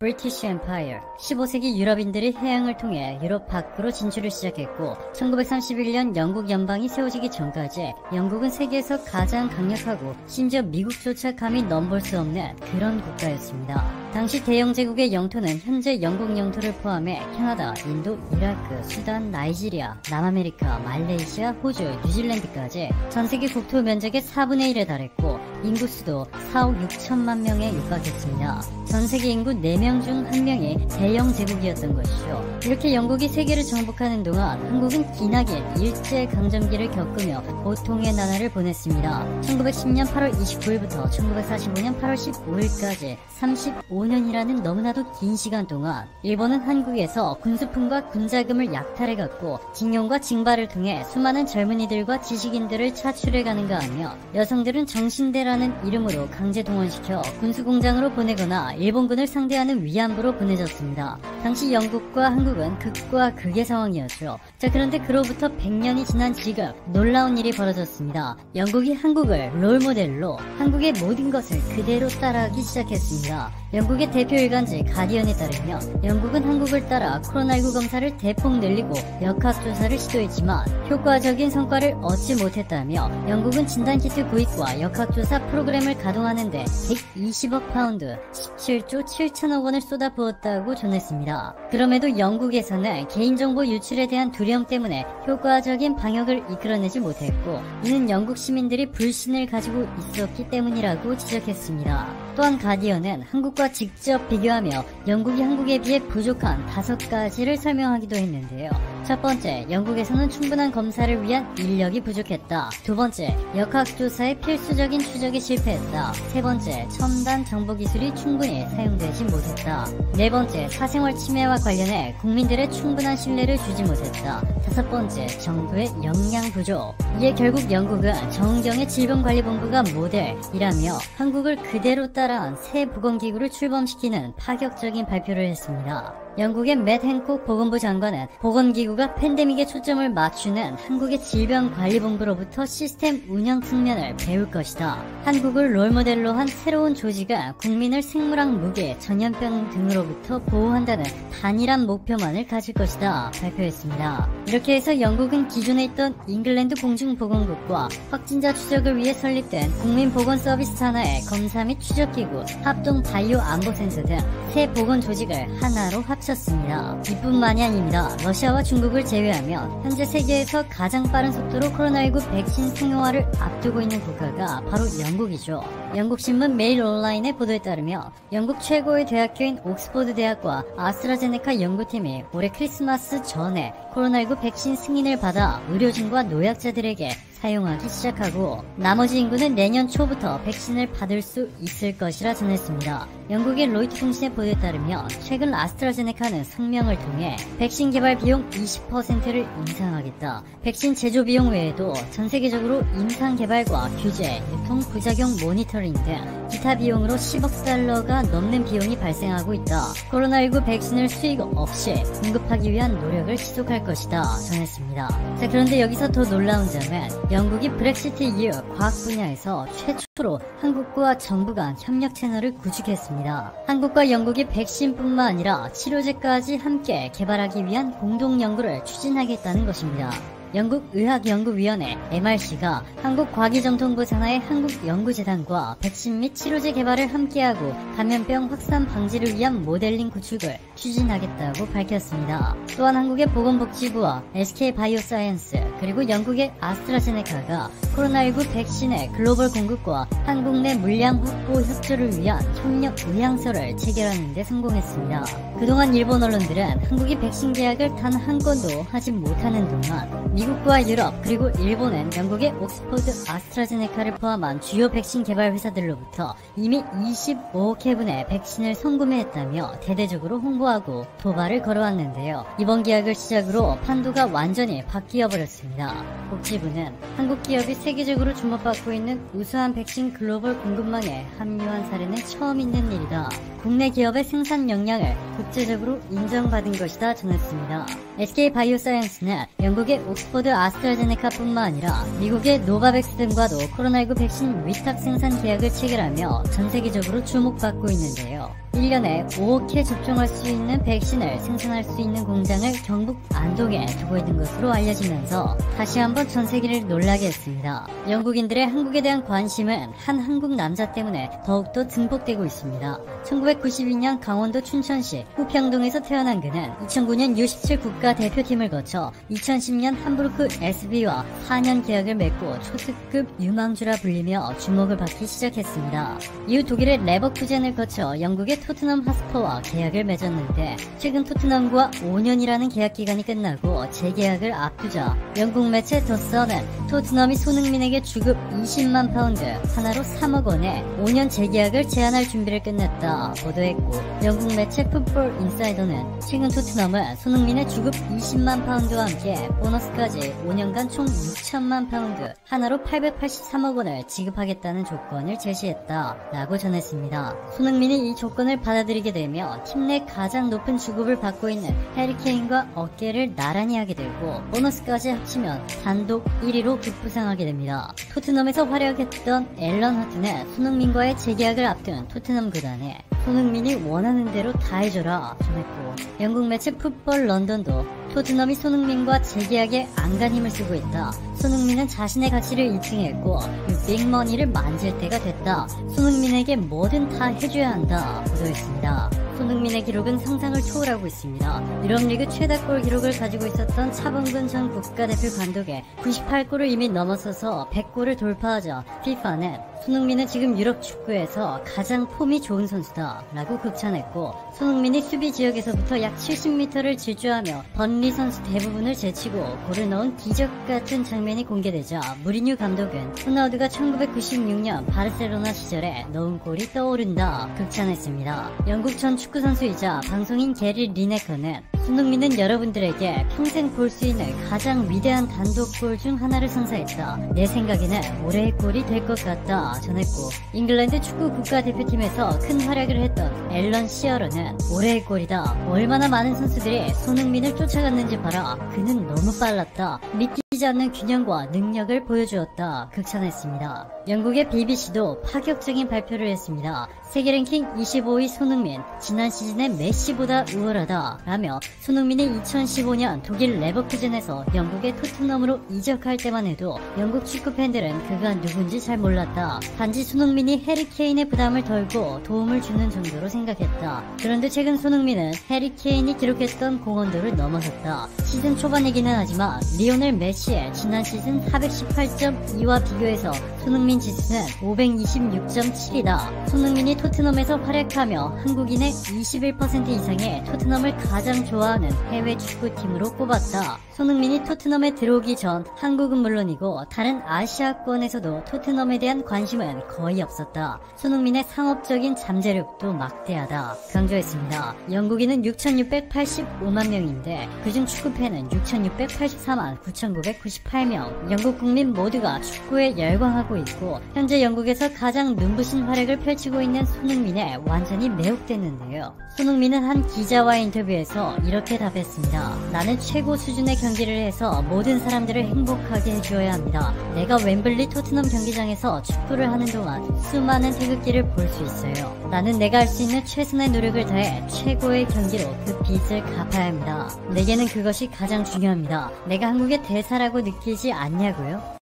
브리티시 엠파이어 15세기 유럽인들이 해양을 통해 유럽 밖으로 진출을 시작했고 1931년 영국 연방이 세워지기 전까지 영국은 세계에서 가장 강력하고 심지어 미국조차 감히 넘볼 수 없는 그런 국가였습니다. 당시 대영 제국의 영토는 현재 영국 영토를 포함해 캐나다, 인도, 이라크, 수단, 나이지리아, 남아메리카, 말레이시아, 호주, 뉴질랜드까지 전세계 국토 면적의 4분의 1에 달했고 인구수도 4억 6천만 명에 육박했습니다. 전세계 인구 4명 중 1명이 대영 제국이었던 것이죠. 이렇게 영국이 세계를 정복하는 동안 한국은 기나긴 일제강점기를 겪으며 고통의 나날을 보냈습니다. 1910년 8월 29일부터 1945년 8월 15일까지 35년이라는 너무나도 긴 시간 동안 일본은 한국에서 군수품과 군자금을 약탈해갔고 징용과 징발을 통해 수많은 젊은이들과 지식인들을 차출해 가는가하며 여성들은 정신대라는 이름으로 강제 동원시켜 군수공장으로 보내거나 일본군을 상대하는 위안부로 보내졌습니다. 당시 영국과 한국은 극과 극의 상황이었죠. 그런데 그로부터 100년이 지난 지금 놀라운 일이 벌어졌습니다. 영국이 한국을 롤모델로 한국의 모든 것을 그대로 따라하기 시작했습니다. 영국의 대표 일간지 가디언에 따르면 영국은 한국을 따라 코로나19 검사를 대폭 늘리고 역학조사를 시도했지만 효과적인 성과를 얻지 못했다며 영국은 진단키트 구입과 역학조사 프로그램을 가동하는데 120억 파운드, 17조 7천억 원을 쏟아부었다고 전했습니다. 그럼에도 영국에서는 개인정보 유출에 대한 두려움 때문에 효과적인 방역을 이끌어내지 못했고 이는 영국 시민들이 불신을 가지고 있었기 때문이라고 지적했습니다. 또한 가디언은 한국과 직접 비교하며 영국이 한국에 비해 부족한 5가지를 설명하기도 했는데요. 첫 번째, 영국에서는 충분한 검사를 위한 인력이 부족했다. 두 번째, 역학조사의 필수적인 추적에 실패했다. 세 번째, 첨단 정보기술이 충분히 사용되지 못했다. 네 번째, 사생활 침해와 관련해 국민들의 충분한 신뢰를 주지 못했다. 다섯 번째, 정부의 역량 부족. 이에 결국 영국은 정은경의 질병관리본부가 모델이라며 한국을 그대로 따라한 새 보건기구를 출범시키는 파격적인 발표를 했습니다. 영국의 맷 행콕 보건부 장관은 보건기구가 팬데믹에 초점을 맞추는 한국의 질병관리본부로부터 시스템 운영 측면을 배울 것이다. 한국을 롤모델로 한 새로운 조직은 국민을 생물학 무게, 전염병 등으로부터 보호한다는 단일한 목표만을 가질 것이다 발표했습니다. 이렇게 해서 영국은 기존에 있던 잉글랜드 공중보건국과 확진자 추적을 위해 설립된 국민보건서비스 산하의 검사 및 추적기구, 합동바이오안보센터 등 새 보건 조직을 하나로 합쳤습니다. 이뿐만이 아닙니다. 러시아와 중국을 제외하면 현재 세계에서 가장 빠른 속도로 코로나19 백신 상용화를 앞두고 있는 국가가 바로 영국이죠. 영국 신문 메일 온라인의 보도에 따르면 영국 최고의 대학교인 옥스퍼드 대학과 아스트라제네카 연구팀이 올해 크리스마스 전에 코로나19 백신 승인을 받아 의료진과 노약자들에게 사용하기 시작하고 나머지 인구는 내년 초부터 백신을 받을 수 있을 것이라 전했습니다. 영국의 로이터 통신의 보도에 따르면 최근 아스트라제네카는 성명을 통해 백신 개발 비용 20%를 인상하겠다. 백신 제조 비용 외에도 전 세계적으로 임상 개발과 규제, 유통 부작용 모니터링 등 기타 비용으로 10억 달러가 넘는 비용이 발생하고 있다. 코로나19 백신을 수익 없이 공급하기 위한 노력을 지속할 것이다 전했습니다. 그런데 여기서 더 놀라운 점은 영국이 브렉시트 이후 과학 분야에서 최초로 한국과 정부 간 협력 채널을 구축했습니다. 한국과 영국이 백신뿐만 아니라 치료제까지 함께 개발하기 위한 공동 연구를 추진하겠다는 것입니다. 영국의학연구위원회 MRC가 한국과기정통부 산하의 한국연구재단과 백신 및 치료제 개발을 함께하고 감염병 확산 방지를 위한 모델링 구축을 추진하겠다고 밝혔습니다. 또한 한국의 보건복지부와 SK바이오사이언스 그리고 영국의 아스트라제네카가 코로나19 백신의 글로벌 공급과 한국 내 물량 확보 협조를 위한 협력 의향서를 체결하는 데 성공했습니다. 그동안 일본 언론들은 한국이 백신 계약을 단 한 건도 하지 못하는 동안 미국과 유럽 그리고 일본은 영국의 옥스퍼드 아스트라제네카를 포함한 주요 백신 개발 회사들로부터 이미 25억 회분의 백신을 선구매했다며 대대적으로 홍보하고 도발을 걸어왔는데요. 이번 계약을 시작으로 판도가 완전히 바뀌어버렸습니다. 복지부는 한국 기업이 세계적으로 주목받고 있는 우수한 백신 글로벌 공급망에 합류한 사례는 처음 있는 일이다. 국내 기업의 생산 역량을 국제적으로 인정받은 것이다 전했습니다. SK바이오사이언스는 영국의 옥스퍼드 아스트라제네카뿐만 아니라 미국의 노바백스 등과도 코로나19 백신 위탁 생산 계약을 체결하며 전 세계적으로 주목받고 있는데요. 1년에 5억 회 접종할 수 있는 백신을 생산할 수 있는 공장을 경북 안동에 두고 있는 것으로 알려지면서 다시 한번 전 세계를 놀라게 했습니다. 영국인들의 한국에 대한 관심은 한 한국 남자 때문에 더욱더 증폭되고 있습니다. 1992년 강원도 춘천시 후평동에서 태어난 그는 2009년 U17 국가대표팀을 거쳐 2010년 함부르크 SB와 4년 계약을 맺고 초특급 유망주라 불리며 주목을 받기 시작했습니다. 이후 독일의 레버쿠젠을 거쳐 영국의 토트넘 하스퍼와 계약을 맺었는데 최근 토트넘과 5년이라는 계약 기간이 끝나고 재계약을 앞두자 영국 매체 더 선은 토트넘이 손흥민에게 주급 20만 파운드 하나로 3억 원에 5년 재계약을 제안할 준비를 끝냈다 보도했고, 영국 매체 풋볼 인사이더는 최근 토트넘은 손흥민의 주급 20만 파운드와 함께 보너스까지 5년간 총 6천만 파운드 하나로 883억 원을 지급하겠다는 조건을 제시했다 라고 전했습니다. 손흥민이 이 조건을 받아들이게 되며 팀 내 가장 높은 주급을 받고 있는 해리 케인과 어깨를 나란히 하게 되고 보너스까지 합치면 단독 1위로 급부상하게 됩니다. 토트넘에서 활약했던 앨런 하트는 손흥민과의 재계약을 앞둔 토트넘 구단에 손흥민이 원하는 대로 다 해줘라 전했고, 영국 매체 풋볼 런던도 토트넘이 손흥민과 재계약에 안간힘을 쓰고 있다. 손흥민은 자신의 가치를 입증했고 빅머니를 만질 때가 됐다. 손흥민에게 뭐든 다 해줘야 한다 보도했습니다. 손흥민의 기록은 상상을 초월하고 있습니다. 유럽리그 최다골 기록을 가지고 있었던 차범근 전 국가대표 감독의 98골을 이미 넘어서서 100골을 돌파하자 FIFA는 손흥민은 지금 유럽 축구에서 가장 폼이 좋은 선수다 라고 극찬했고, 손흥민이 수비 지역에서부터 약 70m를 질주하며 번리 선수 대부분을 제치고 골을 넣은 기적 같은 장면이 공개되자 무리뉴 감독은 호나우두가 1996년 바르셀로나 시절에 넣은 골이 떠오른다 극찬했습니다. 영국 전 축구 선수이자 방송인 게리 리네커는 손흥민은 여러분들에게 평생 볼 수 있는 가장 위대한 단독골 중 하나를 선사했다. 내 생각에는 올해의 골이 될 것 같다 전했고, 잉글랜드 축구 국가대표팀에서 큰 활약을 했던 앨런 시어러는 올해의 골이다. 얼마나 많은 선수들이 손흥민을 쫓아갔는지 봐라. 그는 너무 빨랐다. 믿기지 않는 균형과 능력을 보여주었다 극찬했습니다. 영국의 BBC도 파격적인 발표를 했습니다. 세계 랭킹 25위 손흥민, 지난 시즌에 메시보다 우월하다 라며 손흥민이 2015년 독일 레버쿠젠에서 영국의 토트넘으로 이적할 때만 해도 영국 축구 팬들은 그가 누군지 잘 몰랐다. 단지 손흥민이 해리 케인의 부담을 덜고 도움을 주는 정도로 생각했다. 그런데 최근 손흥민은 해리 케인이 기록했던 공헌도를 넘어섰다. 시즌 초반이기는 하지만 리오넬 메시의 지난 시즌 418.2와 비교해서 손흥민 지수는 526.7이다. 손흥민이 토트넘에서 활약하며 한국인의 21% 이상의 토트넘을 가장 좋아하는 해외 축구팀으로 꼽았다. 손흥민이 토트넘에 들어오기 전 한국은 물론이고 다른 아시아권에서도 토트넘에 대한 관심은 거의 없었다. 손흥민의 상업적인 잠재력도 막대하다 강조했습니다. 영국인은 6,685만 명인데 그중 축구팬은 6,684만 9,998명. 영국 국민 모두가 축구에 열광하고 있고 현재 영국에서 가장 눈부신 활약을 펼치고 있는 손흥민에 완전히 매혹됐는데요. 손흥민은 한 기자와의 인터뷰에서 이렇게 답했습니다. 나는 최고 수준의 경기를 해서 모든 사람들을 행복하게 해주어야 합니다. 내가 웸블리 토트넘 경기장에서 축구를 하는 동안 수많은 태극기를 볼 수 있어요. 나는 내가 할 수 있는 최선의 노력을 다해 최고의 경기로 그 빚을 갚아야 합니다. 내게는 그것이 가장 중요합니다. 내가 한국의 대사라고 느끼지 않냐고요?